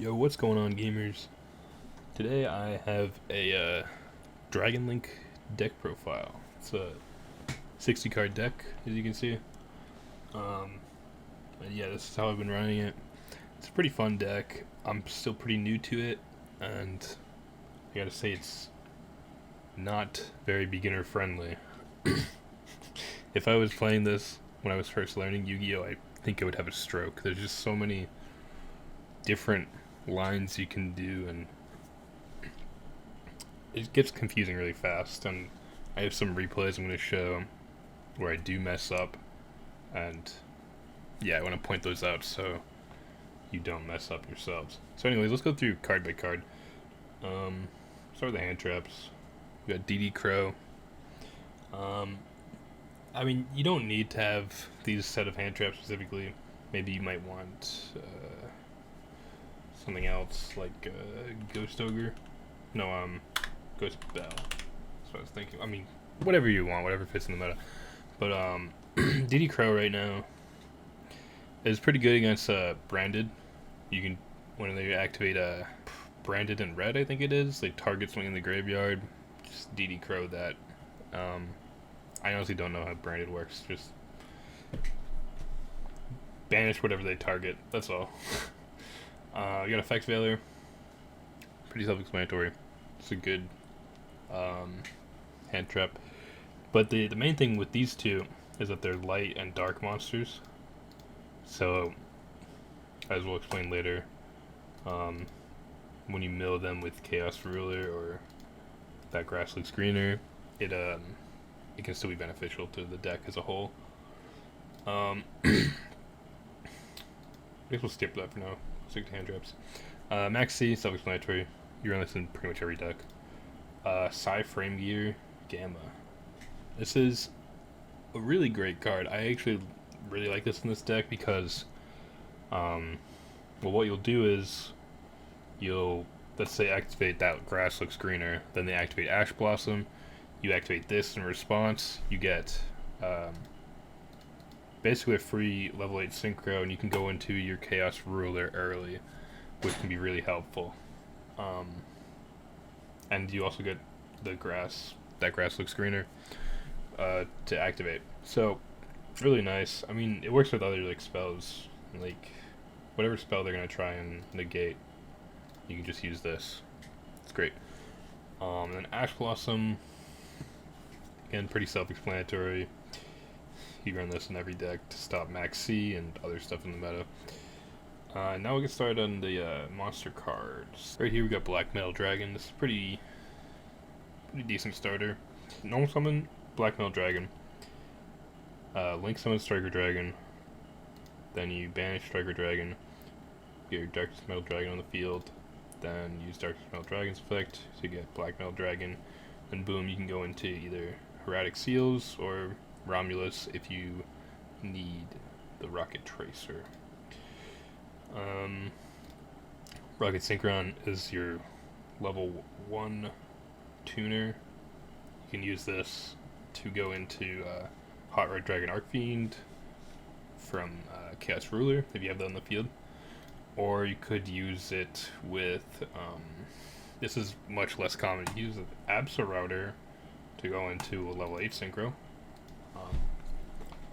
Yo, what's going on, gamers? Today I have a Dragon Link deck profile. It's a 60 card deck, as you can see. Um, and yeah, this is how I've been running it. It's a pretty fun deck. I'm still pretty new to it, and I gotta say it's not very beginner friendly. If I was playing this when I was first learning Yu-Gi-Oh, I think I would have a stroke. There's just so many different lines you can do, and it gets confusing really fast. And I have some replays I'm going to show where I do mess up, and yeah, I want to point those out so you don't mess up yourselves. So anyways, let's go through card by card. Start with the hand traps. We got DD Crow. I mean, you don't need to have these set of hand traps specifically. Maybe you might want something else like Ghost Ogre. No, Ghost Bell. That's what I was thinking. I mean, whatever you want, whatever fits in the meta. But DD Crow right now is pretty good against Branded. You can, when they activate Branded in red, I think it is, they target something in the graveyard. Just DD Crow that. I honestly don't know how Branded works. Just banish whatever they target. That's all. You got Effects Veiler. Pretty self-explanatory. It's a good hand trap. But the main thing with these two is that they're light and dark monsters. So, as we'll explain later, when you mill them with Chaos Ruler or that Grass Looks Greener, it can still be beneficial to the deck as a whole. I guess we'll skip that for now. Stick to hand traps. Max C, self-explanatory. You run this in pretty much every deck. Psy Frame Gear Gamma. This is a really great card. I actually really like this in this deck because, well, what you'll do is you'll, let's say, activate that Grass Looks Greener, then they activate Ash Blossom. You activate this in response. You get basically a free level 8 synchro, and you can go into your Chaos Ruler early, which can be really helpful. And you also get that Grass Looks Greener to activate. So, really nice. I mean, it works with other like spells, like whatever spell they're gonna try and negate, you can just use this. It's great. And then Ash Blossom, again, pretty self-explanatory. You run this in every deck to stop Max C and other stuff in the meta. Now we'll get started on the monster cards. Right here we got Black Metal Dragon. This is pretty decent starter. Normal summon Black Metal Dragon. Link summon Striker Dragon. Then you banish Striker Dragon. Get your Darkest Metal Dragon on the field. Then use Darkest Metal Dragon's effect to get Black Metal Dragon. And boom, you can go into either Erratic Seals or Romulus if you need the Rocket Tracer. Rocket Synchron is your level 1 tuner. You can use this to go into Hot Red Dragon Arcfiend from Chaos Ruler if you have that on the field. Or you could use it with, this is much less common, you use Absa Router to go into a level 8 synchro.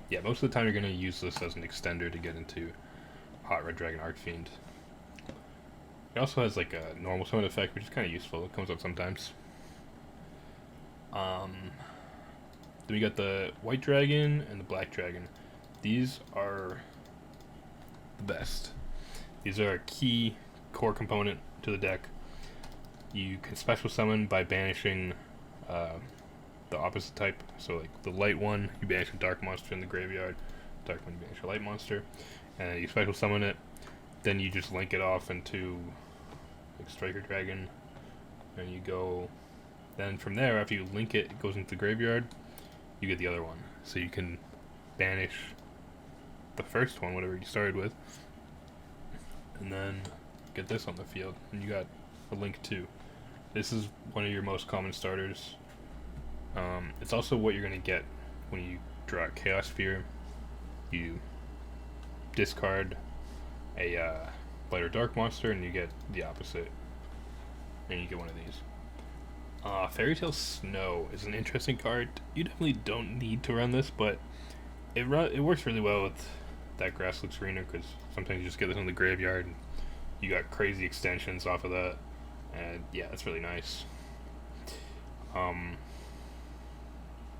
Yeah, most of the time you're going to use this as an extender to get into Hot Red Dragon Arcfiend. It also has like a normal summon effect, which is kind of useful. It comes up sometimes. Then we got the White Dragon and the Black Dragon. These are the best. These are a key core component to the deck. You can special summon by banishing the opposite type. So like the light one, you banish a dark monster in the graveyard. Dark one, you banish a light monster. And you special summon it. Then you just link it off into like Striker Dragon. And you go, then from there, after you link it, it goes into the graveyard. You get the other one. So you can banish the first one, whatever you started with. And then get this on the field. And you got a link 2. This is one of your most common starters. It's also what you're going to get when you draw a Chaos Sphere. You discard a light or dark monster, and you get the opposite, and you get one of these. Fairy Tale Snow is an interesting card. You definitely don't need to run this, but it works really well with that grass looks greener, because sometimes you just get this in the graveyard and you got crazy extensions off of that, and yeah, that's really nice.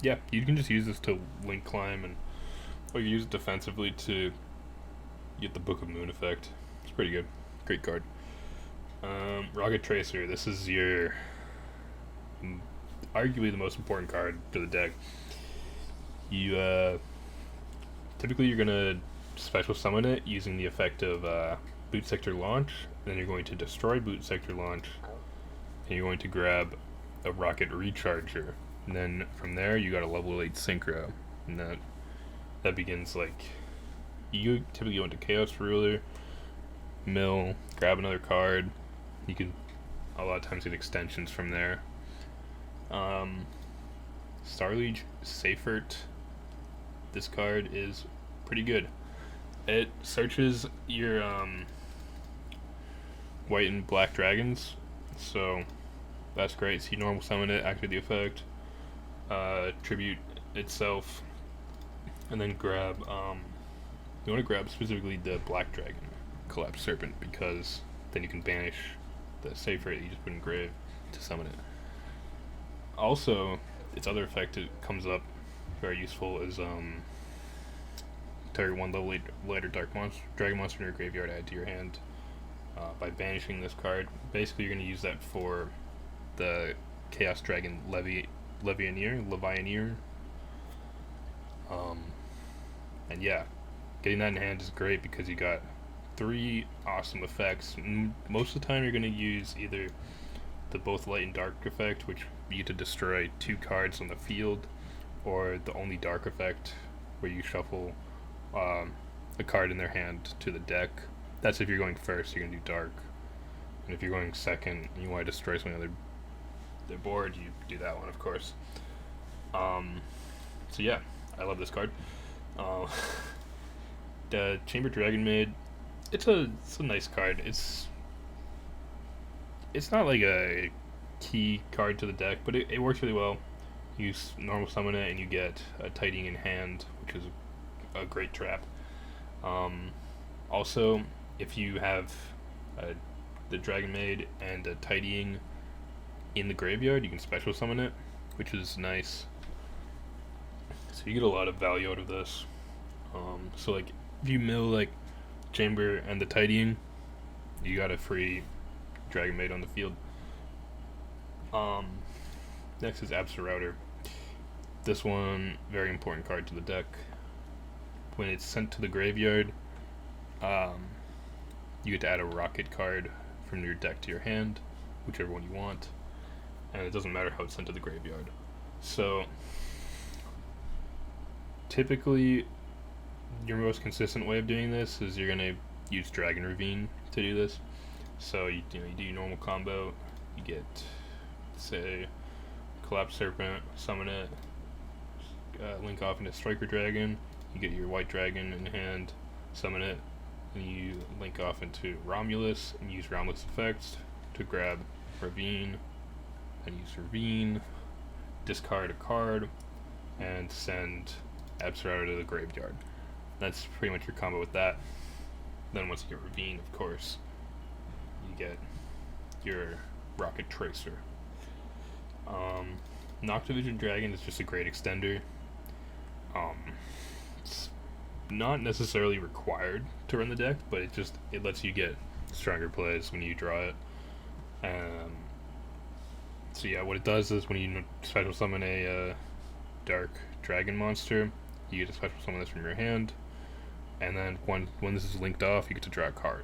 Yeah, you can just use this to link climb, and or you use it defensively to get the Book of Moon effect. It's pretty good, great card. Rocket Tracer. This is your arguably the most important card to the deck. You typically you're gonna special summon it using the effect of Boot Sector Launch. Then you're going to destroy Boot Sector Launch, and you're going to grab a Rocket Recharger. And then from there, you got a level 8 Synchro, and that begins like you typically go into Chaos Ruler, mill, grab another card. You can a lot of times get extensions from there. Starliege Seifert. This card is pretty good. It searches your white and black dragons, so that's great. So you normal summon it, activate the effect, tribute itself, and then grab. You want to grab specifically the black dragon, Collapsed Serpent, because then you can banish the Seifert that you just put in grave to summon it. Also, its other effect that comes up very useful is target one level light or dark dragon monster in your graveyard add to your hand by banishing this card. Basically, you're going to use that for the Chaos Dragon Levianeer. And yeah, getting that in hand is great because you got 3 awesome effects. Most of the time, you're going to use either the both light and dark effect, which you get to destroy 2 cards on the field, or the only dark effect, where you shuffle a card in their hand to the deck. That's if you're going first, you're going to do dark. And if you're going second and you want to destroy something on their board, you do that one, of course. So yeah, I love this card. The Chamber Dragon Maid, it's a nice card. It's not like a key card to the deck, but it works really well. You normal summon it and you get a Tidying in hand, which is a great trap. Also, if you have the Dragon Maid and a Tidying in the graveyard, you can special summon it, which is nice. So you get a lot of value out of this. So like if you mill like Chamber and the Tidying, you got a free Dragon Maid on the field. Next is Absol. This one, very important card to the deck. When it's sent to the graveyard, you get to add a rocket card from your deck to your hand, whichever one you want, and it doesn't matter how it's sent to the graveyard. So typically your most consistent way of doing this is you're going to use Dragon Ravine to do this. So you do your normal combo, you get, say, Collapsed Serpent, summon it, link off into Striker Dragon, you get your white dragon in hand, summon it, and you link off into Romulus, and use Romulus effects to grab Ravine, and use Ravine, discard a card, and send Absol to the graveyard. That's pretty much your combo with that. Then once you get Ravine, of course, you get your Rocket Tracer. Noctivision Dragon is just a great extender. It's not necessarily required to run the deck, but it lets you get stronger plays when you draw it. So yeah, what it does is when you special summon a dark dragon monster, you get to special summon this from your hand, and then when this is linked off, you get to draw a card,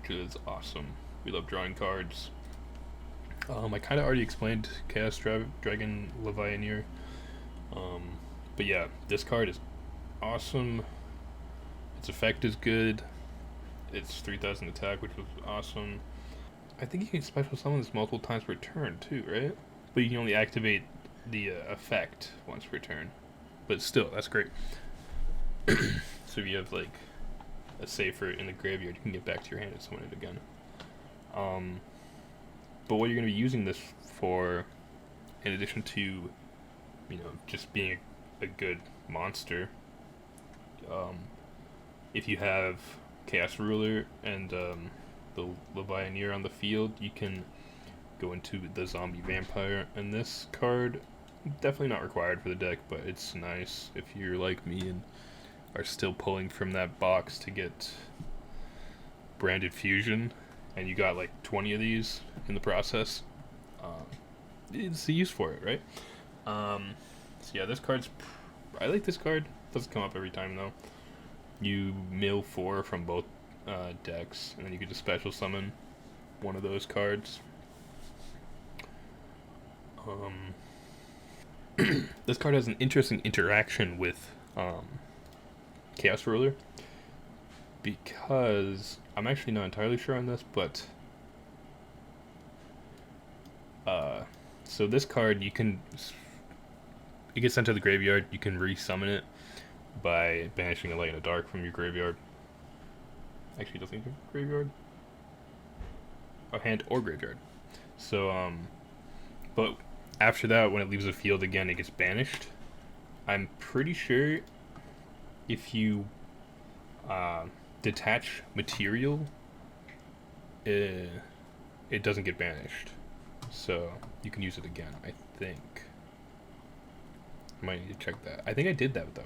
which is awesome. We love drawing cards. I kind of already explained Chaos Dragon Levianeer, but yeah, this card is awesome. Its effect is good. It's 3,000 attack, which was awesome. I think you can special summon this multiple times per turn too, right? But you can only activate the effect once per turn. But still, that's great. So if you have like a safer in the graveyard, you can get back to your hand and summon it again. Um, but what you're going to be using this for, in addition to, just being a good monster, um, if you have Chaos Ruler and the Levianeer on the field, you can go into the Zombie Vampire. And this card, definitely not required for the deck, but it's nice if you're like me and are still pulling from that box to get Branded Fusion, and you got like 20 of these in the process. It's the use for it, right? So yeah, this card's. I like this card. Doesn't come up every time though. You mill 4 from both decks, and then you can just special summon one of those cards. This card has an interesting interaction with Chaos Ruler, because I'm actually not entirely sure on this, but so this card it gets sent to the graveyard. You can resummon it by banishing a Light and a Dark from your graveyard. Actually, it doesn't even graveyard, a hand or graveyard. So but after that, when it leaves the field again, it gets banished. I'm pretty sure if you detach material, it doesn't get banished. So you can use it again, I think. I might need to check that. I think I did that, though.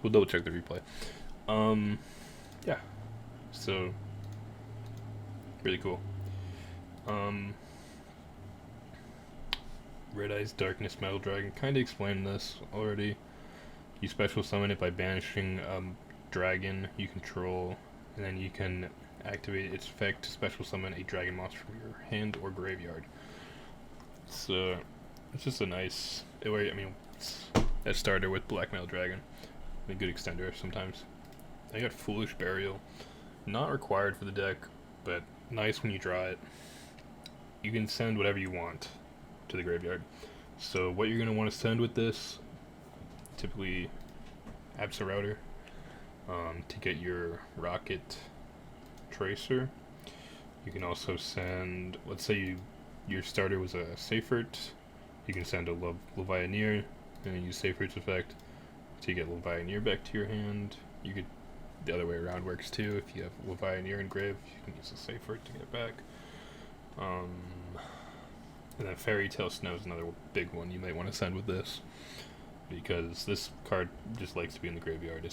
We'll double check the replay. Yeah. So, really cool. Red Eyes Darkness Metal Dragon. Kind of explained this already. You special summon it by banishing dragon you control, and then you can activate its effect to special summon a dragon monster from your hand or graveyard. So it's just a nice. It's a starter with Black Metal Dragon. A good extender sometimes. I got Foolish Burial. Not required for the deck, but nice when you draw it. You can send whatever you want to the graveyard. So what you're going to want to send with this, typically Absa to get your Rocket Tracer. You can also send, let's say your starter was a Seifert, you can send a Levianeer and then use Seifert's effect to get Levianeer back to your hand. You could, the other way around works too. If you have Levianeer engraved, you can use a Seifert to get it back. And then Fairy Tale Snow is another big one you might want to send with this, because this card just likes to be in the graveyard.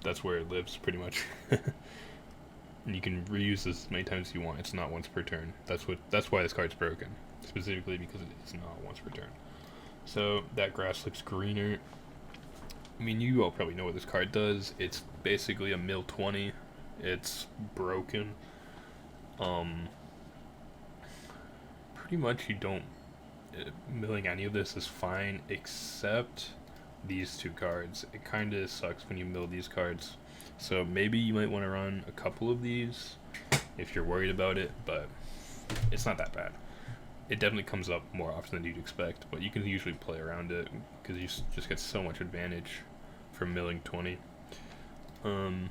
That's where it lives, pretty much. And you can reuse this as many times as you want. It's not once per turn. That's why this card's broken, specifically because it is not once per turn. So that grass looks greener. I mean, you all probably know what this card does. It's basically a mill 20. It's broken. Pretty much you don't milling any of this is fine, except these two cards. It kind of sucks when you mill these cards. So maybe you might want to run a couple of these if you're worried about it, but it's not that bad. It definitely comes up more often than you'd expect, but you can usually play around it because you just get so much advantage from milling 20. And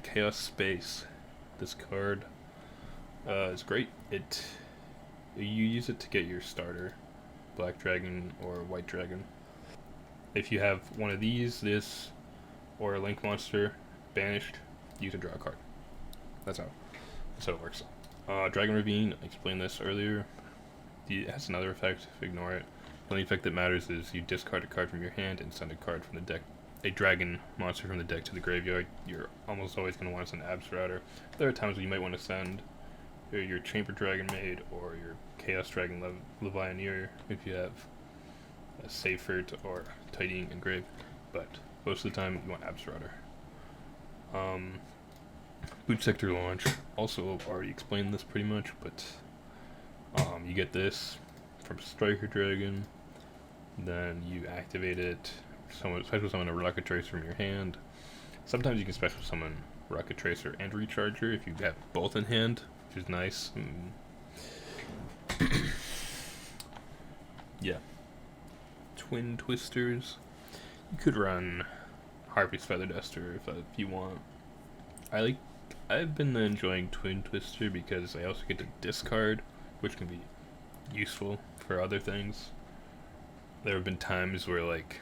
Chaos Space, this card is great. You use it to get your starter, Black Dragon or White Dragon. If you have one of these, this, or a Link monster banished, you can draw a card. That's how it works. Dragon Ravine, I explained this earlier. It has another effect, ignore it. The only effect that matters is you discard a card from your hand and send a card from the deck, a dragon monster from the deck to the graveyard. You're almost always going to want to send Absa. There are times when you might want to send your Chamber Dragon Maid or your Chaos Dragon Levianeer if you have a Seifert or Tidying engraved, but most of the time you want Absa. Boot Sector Launch, also already explained this pretty much, but you get this from Striker Dragon, then you activate it, special summon a Rocket Tracer from your hand. Sometimes you can special summon Rocket Tracer and Recharger if you have both in hand, which is nice. Yeah. Twin Twisters. You could run Harpy's Feather Duster if you want. I've been enjoying Twin Twister because I also get to discard, which can be useful for other things. There have been times where, like,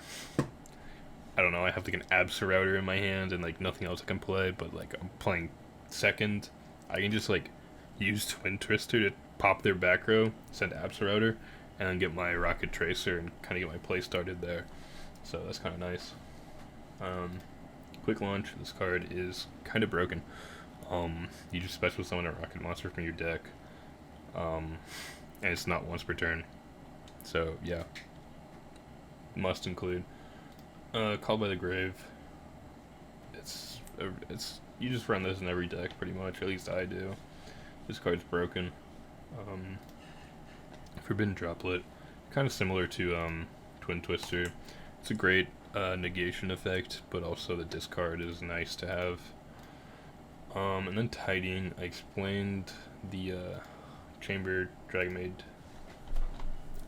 I don't know, I have like an Absol in my hand and like nothing else I can play, but like I'm playing second, I can just like use Twin Twister to pop their back row, send Absol, and then get my Rocket Tracer and kind of get my play started there. So that's kind of nice. Quick launch. This card is kind of broken. You just special summon a rocket monster from your deck, and it's not once per turn. So yeah, must include. Called by the Grave. It's you just run this in every deck pretty much. At least I do. This card's broken. Forbidden Droplet, kind of similar to Twin Twister. It's a great negation effect, but also the discard is nice to have. And then Tidying, I explained the Chamber Dragon Maid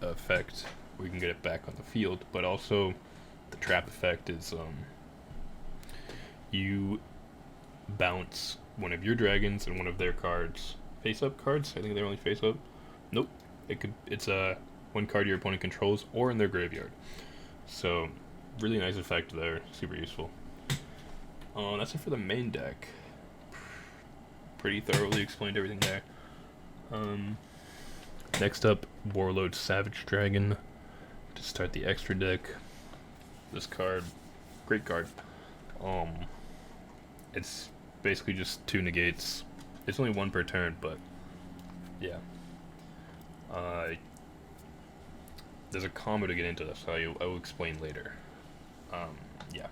effect, where you can get it back on the field, but also the trap effect is you bounce one of your dragons and one of their cards. Face up cards? I think they're only face up. Nope. It's one card your opponent controls or in their graveyard. So really nice effect there. Super useful. That's it for the main deck. Pretty thoroughly explained everything there. Next up, Warlord Savage Dragon to start the extra deck. This card, great card. It's basically just 2 negates. It's only 1 per turn, but yeah. There's a combo to get into this, so I will explain later. Yeah.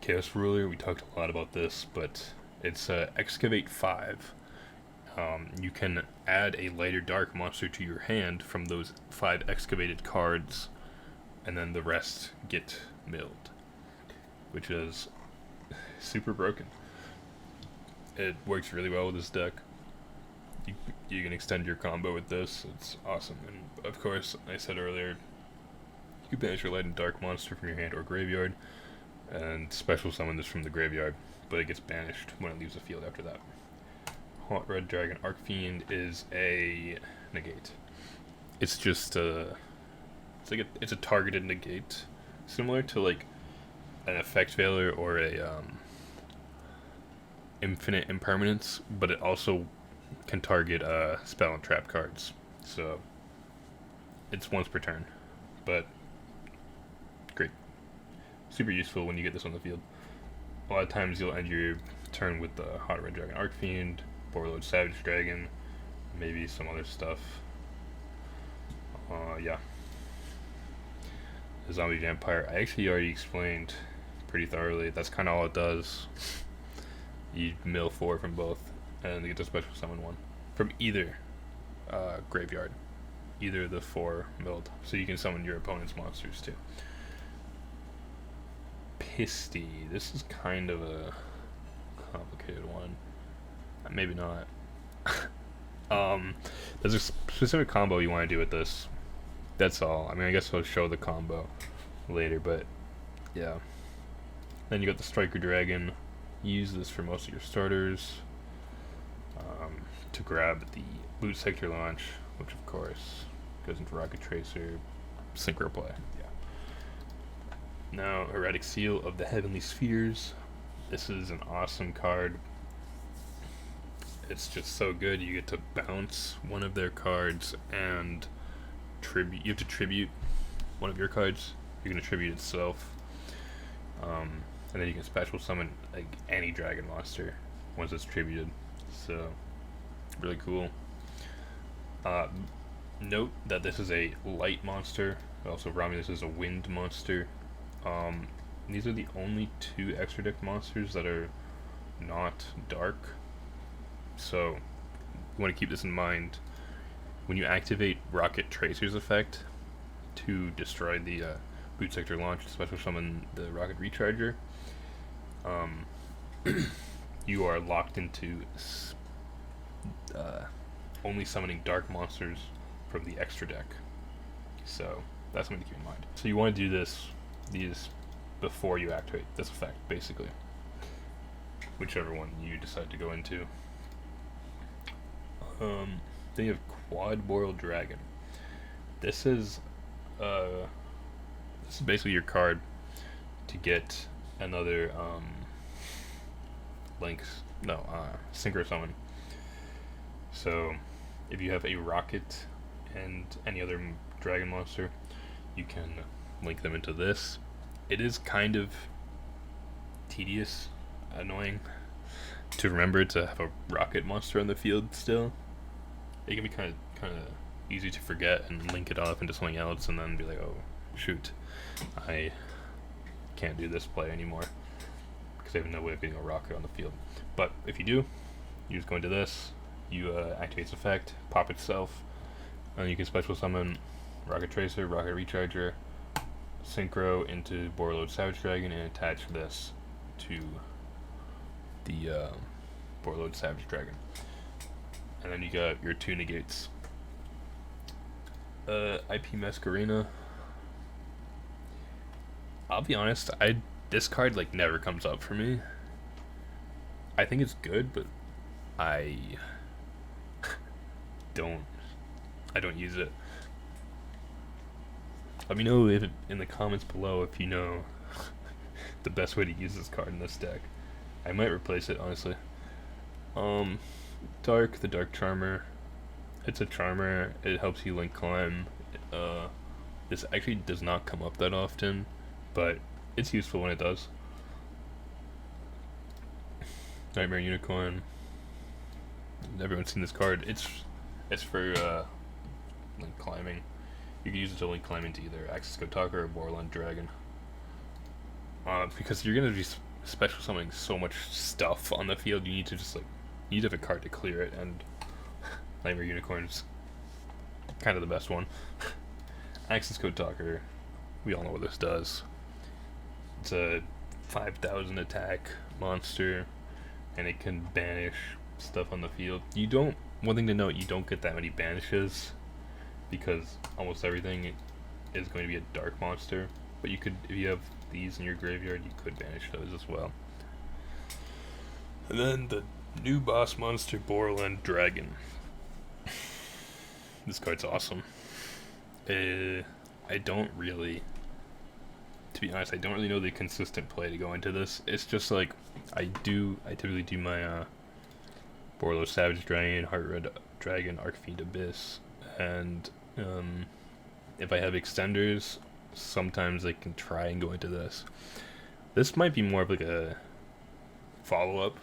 Chaos Ruler, we talked a lot about this, but it's Excavate 5. You can add a light or dark monster to your hand from those 5 excavated cards, and then the rest get milled, which is super broken. It works really well with this deck. You can extend your combo with this. It's awesome. And of course, I said earlier, you can banish your light and dark monster from your hand or graveyard, and special summon this from the graveyard, but it gets banished when it leaves the field after that. Hot Red Dragon Archfiend is a negate. It's just it's a targeted negate, similar to like an effect failure or a infinite impermanence, but it also can target spell and trap cards. So it's once per turn, but great, super useful when you get this on the field. A lot of times you'll end your turn with the Hot Red Dragon Archfiend, Warlord Savage Dragon, maybe some other stuff. Yeah. The Zombie Vampire, I actually already explained pretty thoroughly. That's kind of all it does. You mill 4 from both, and you get to special summon 1 from either graveyard. Either of the 4 milled, so you can summon your opponent's monsters too. Pisty, this is kind of a complicated one. Maybe not. There's a specific combo you want to do with this. That's all. I mean, I guess I'll show the combo later, but yeah. Then you got the Striker Dragon. Use this for most of your starters. To grab the Boot Sector Launch, which of course goes into Rocket Tracer, Synchro Play. Yeah. Now, Erratic Seal of the Heavenly Spheres. This is an awesome card. It's just so good. You get to bounce one of their cards and tribute. You have to tribute one of your cards. You can attribute itself, and then you can special summon like any dragon monster once it's tributed. So really cool. Note that this is a light monster. Also, Romulus is a wind monster. These are the only 2 extra deck monsters that are not dark. So you want to keep this in mind when you activate Rocket Tracer's effect to destroy the Boot Sector Launch, special summon the Rocket Recharger. You are locked into only summoning dark monsters from the extra deck. So that's something to keep in mind. So you want to do these before you activate this effect, basically. Whichever one you decide to go into. Then you have Quad Boiled Dragon. This is basically your card to get another Synchro Summon. So if you have a Rocket and any other dragon monster, you can link them into this. It is kind of tedious, annoying to remember to have a rocket monster on the field still. It can be kind of easy to forget and link it off into something else and then be like, oh shoot, I can't do this play anymore because I have no way of getting a rocket on the field. But if you do, you just go into this, you activate its effect, pop itself, and you can special summon Rocket Tracer, Rocket Recharger, Synchro into Borreload Savage Dragon, and attach this to the Borreload Savage Dragon. And then you got your 2 negates. IP Masquerena. I'll be honest, this card like never comes up for me. I think it's good, but I don't use it. Let me know in the comments below if you know the best way to use this card in this deck. I might replace it, honestly. The Dark Charmer. It's a charmer. It helps you link climb. This actually does not come up that often, but it's useful when it does. Nightmare Unicorn. Everyone's seen this card. It's for link climbing. You can use it to link climb into either Axis Kotaka or Borderland Dragon. Because you're gonna be special summoning so much stuff on the field, you need to have a card to clear it, and Nightmare Unicorn is kind of the best one. Axis Kotaka, we all know what this does. It's a 5,000 attack monster, and it can banish stuff on the field. One thing to note, you don't get that many banishes, because almost everything is going to be a dark monster, but if you have these in your graveyard, you could banish those as well. And then the new boss monster, Borderland Dragon. This card's awesome. To be honest, I don't really know the consistent play to go into this. It's just like, I typically do my Borreload Savage Dragon, Heart Red Dragon, Arcfiend Abyss, and if I have extenders, sometimes I can try and go into this. This might be more of like a follow-up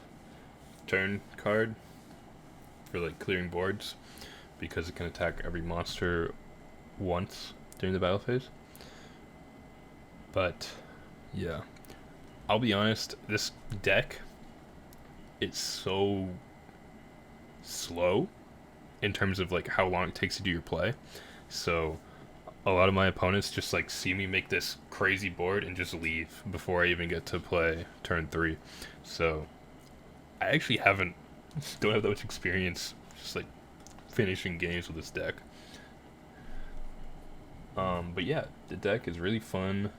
turn card for like clearing boards, because it can attack every monster once during the battle phase. But yeah, I'll be honest, this deck, it's so slow in terms of like how long it takes to do your play. So a lot of my opponents just like see me make this crazy board and just leave before I even get to play turn 3. So I actually don't have that much experience just like finishing games with this deck. But yeah, the deck is really fun.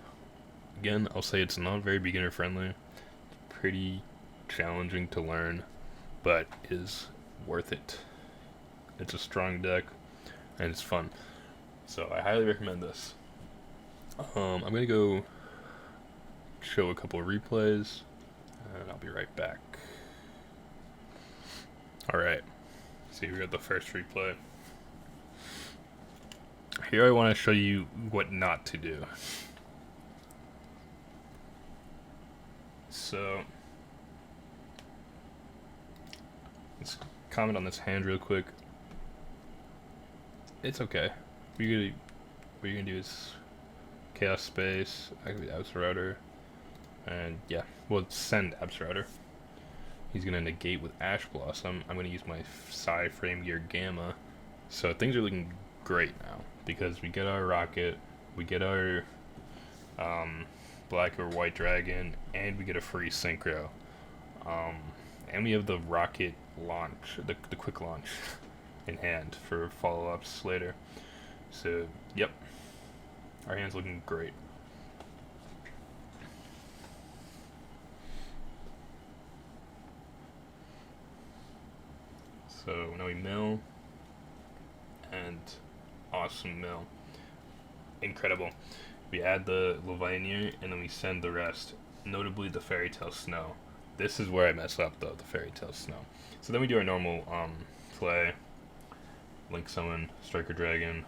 Again, I'll say it's not very beginner friendly. It's pretty challenging to learn, but is worth it. It's a strong deck, and it's fun. So I highly recommend this. I'm gonna go show a couple of replays, and I'll be right back. Alright, see, we got the first replay. Here I want to show you what not to do. So, let's comment on this hand real quick. It's okay. What you're gonna do is Chaos Space, activate Abs Router, and yeah, we'll send Abs Router. He's gonna negate with Ash Blossom. I'm gonna use my Psy Frame Gear Gamma. So things are looking great now, because we get our Rocket, we get our Black or White Dragon, and we get a free Synchro. And we have the Rocket launch, the quick launch in hand for follow-ups later. So, yep. Our hand's looking great. So now we mill, and awesome mill. Incredible. We add the Leviathan and then we send the rest, notably the Fairy Tale Snow. This is where I mess up though, the Fairy Tale Snow. So then we do our normal play, Link Summon, Striker Dragon.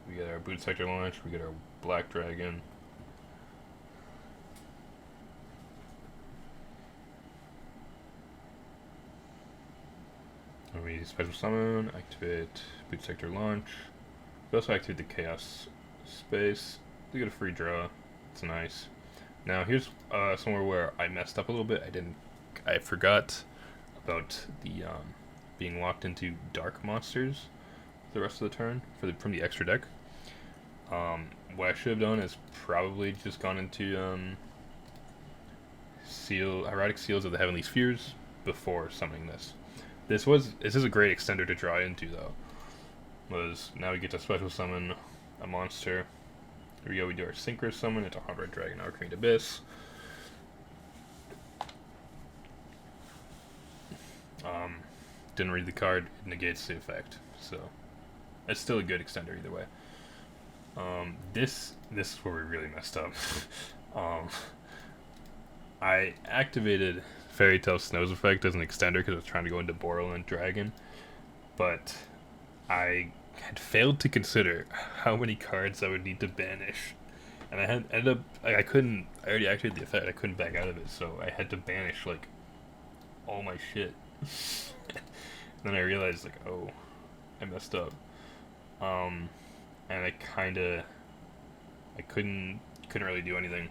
We get our Boot Sector launch, we get our Black Dragon. And we special summon, activate Boot Sector launch. We also activate the Chaos Space. We get a free draw. It's nice. Now here's somewhere where I messed up a little bit. I forgot about the being locked into dark monsters the rest of the turn from the extra deck. What I should have done is probably just gone into Erratic Seals of the Heavenly Spheres before summoning this. This is a great extender to draw into though. Was now we get to special summon a monster. Here we go, we do our Synchro Summon into Hard Red Dragon Arcane Abyss. Didn't read the card, it negates the effect. So it's still a good extender either way. This is where we really messed up. I activated Fairy Tale Snow's effect as an extender because I was trying to go into Borderland Dragon, but I had failed to consider how many cards I would need to banish, and I already activated the effect. I couldn't back out of it, so I had to banish like all my shit. Then I realized like, oh, I messed up. And I couldn't really do anything.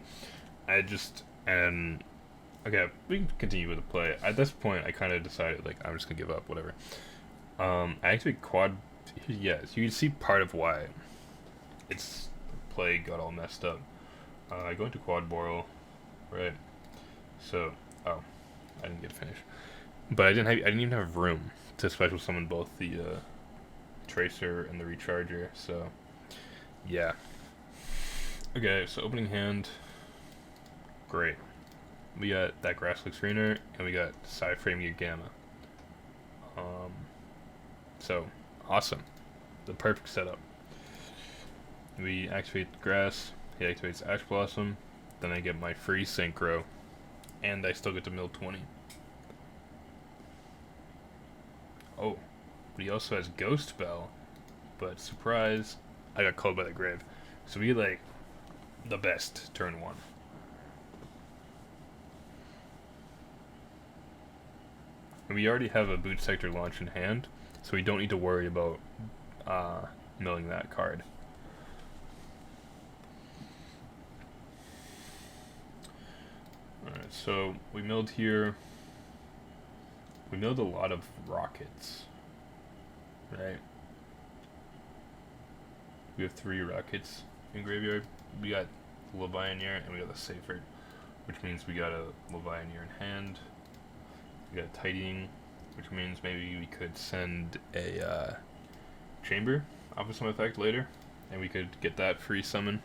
Okay, we can continue with the play. At this point, I kind of decided like I'm just gonna give up, whatever. I activate quad. Yes, you can see part of why its play got all messed up. I go into quad boral, right? So, I didn't get finished, but I didn't even have room to special summon both the Tracer and the Recharger. So, yeah. Okay, so opening hand, great. We got that Grasslick Screener, and we got Psy-Frame Gear Gamma. So, awesome. The perfect setup. We activate the Grass, he activates Ash Blossom, then I get my free Synchro, and I still get to mill 20. Oh, but he also has Ghost Bell, but surprise, I got called by the grave. So we get like the best turn 1. And we already have a Boot Sector launch in hand, so we don't need to worry about milling that card. Alright, so we milled here. We milled a lot of rockets, right? We have 3 rockets in graveyard. We got Leviathan and we got the Seyfert, which means we got a Leviathan in hand. We got Tidying, which means maybe we could send a Chamber off of some effect later, and we could get that free summon.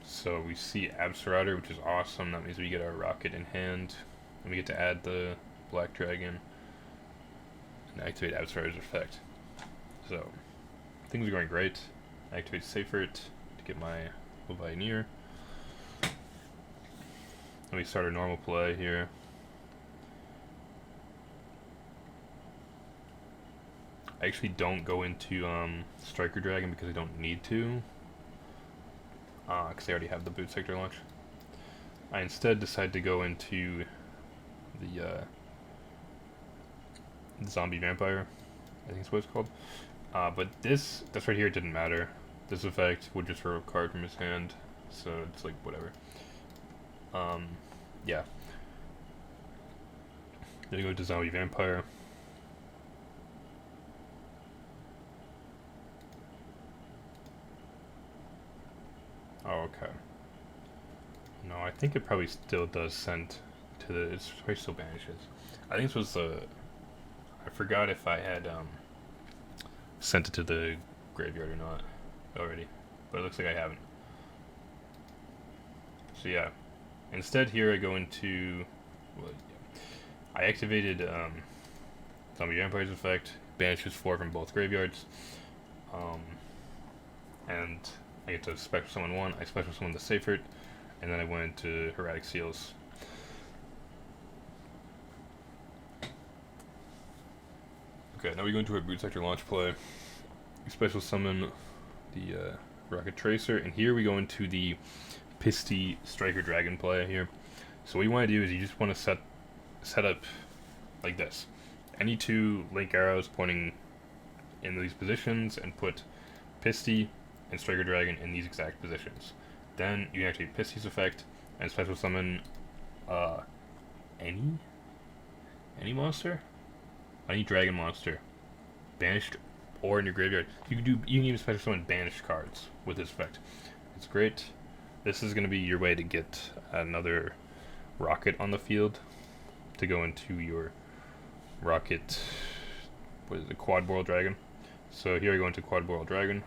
So we see Absorautor, which is awesome. That means we get our rocket in hand, and we get to add the Black Dragon and activate Absorautor's effect. So things are going great. I activate Seyfert to get my Leviathan. And we start our normal play here. I actually don't go into Striker Dragon because I don't need to, because I already have the Boot Sector launch. I instead decide to go into the Zombie Vampire, I think is what it's called. But this right here didn't matter. This effect would just throw a card from his hand, so it's like whatever. Yeah. Then go to Zombie Vampire. Oh, okay. No, I think it probably still does send to the. It's probably still banishes. I think this was the. I forgot if I had sent it to the graveyard or not already, but it looks like I haven't. So So yeah, instead here I go into, well, yeah, I activated Zombie Vampire's effect, banishes 4 from both graveyards, um, and I get to special summon 1, I special summon the Seifert, and then I went into Heretic Seals. Okay, now we go into a Boot Sector launch play. We special summon the Rocket Tracer, and here we go into the Pisty Striker Dragon play here. So what you want to do is you just want to set up like this. Any 2 link arrows pointing in these positions, and put Pisty and Striker Dragon in these exact positions. Then you can activate Pisty's effect and special summon any monster? Any dragon monster. Banished or in your graveyard. You can even special summon banished cards with this effect. It's great. This is going to be your way to get another rocket on the field to go into your rocket, what is it, Quad Boral Dragon. So here I go into Quad Boral Dragon.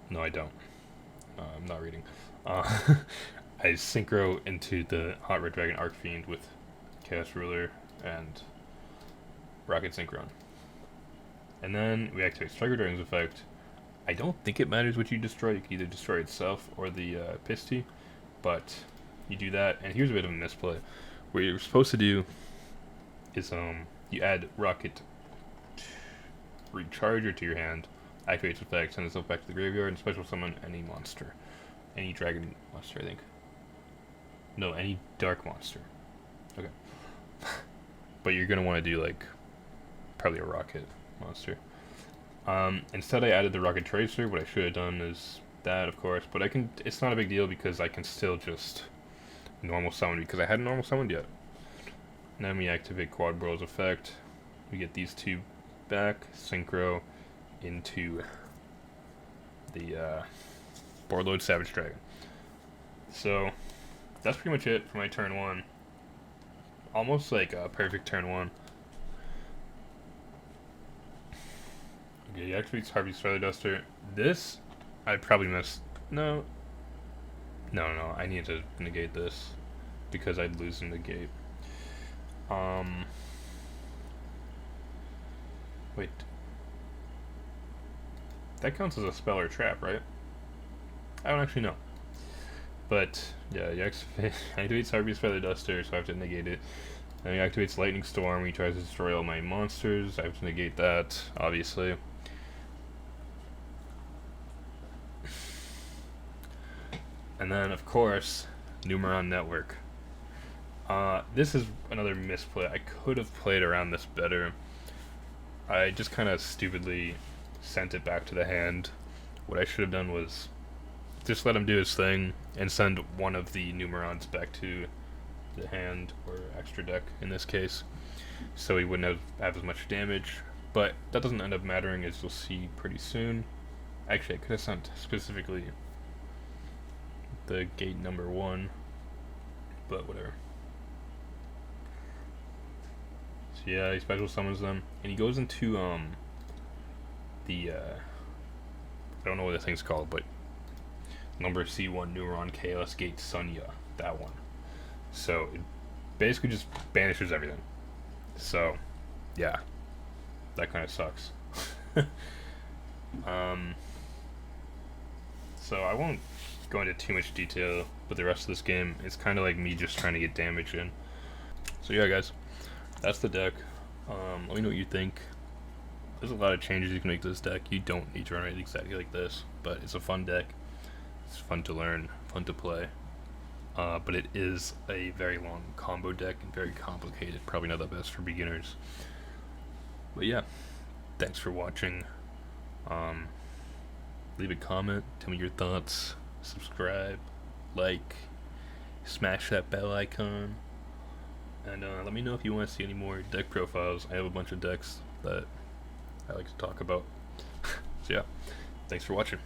No, I don't. I'm not reading. I synchro into the Hot Red Dragon Archfiend with Chaos Ruler and Rocket Synchron. And then we activate Striker Dragon's effect. I don't think it matters what you destroy. You can either destroy itself or the Pisty, but you do that. And here's a bit of a misplay. What you're supposed to do is you add Rocket Recharger to your hand, activate its effect, send itself back to the graveyard, and special summon any monster. Any dragon monster, I think. No, any dark monster. Okay. But you're gonna want to do like probably a rocket monster. Instead I added the Rocket Tracer. What I should have done is that, of course, but it's not a big deal because I can still just normal summon because I hadn't normal summoned yet. And then we activate Quad Boral's effect. We get these 2 back, synchro into the Borload Savage Dragon. So that's pretty much it for my turn 1. Almost like a perfect turn 1. Okay, he activates Harvey's Feather Duster. This, I probably missed. No, I need to negate this because I'd lose in negate. Wait. That counts as a spell or trap, right? I don't actually know. But, yeah, he activates Harvey's Feather Duster, so I have to negate it. Then he activates Lightning Storm, he tries to destroy all my monsters. I have to negate that, obviously. And then, of course, Numeron Network. This is another misplay. I could have played around this better. I just kind of stupidly sent it back to the hand. What I should have done was just let him do his thing and send one of the Numerons back to the hand, or extra deck in this case, so he wouldn't have as much damage. But that doesn't end up mattering, as you'll see pretty soon. Actually, I could have sent specifically the gate number 1, but whatever. So yeah, he special summons them, and he goes into the I don't know what the thing's called, but number C1 Neuron Chaos Gate Sunya, that one. So it basically just banishes everything. So yeah, that kind of sucks. So I won't go into too much detail with the rest of this game. It's kind of like me just trying to get damage in. So yeah, guys, that's the deck. Let me know what you think. There's a lot of changes you can make to this deck. You don't need to run it exactly like this, but it's a fun deck. It's fun to learn, fun to play. But it is a very long combo deck and very complicated. Probably not the best for beginners. But yeah, thanks for watching. Leave a comment, tell me your thoughts, subscribe, like, smash that bell icon, and let me know if you want to see any more deck profiles. I have a bunch of decks that I like to talk about. So yeah, thanks for watching.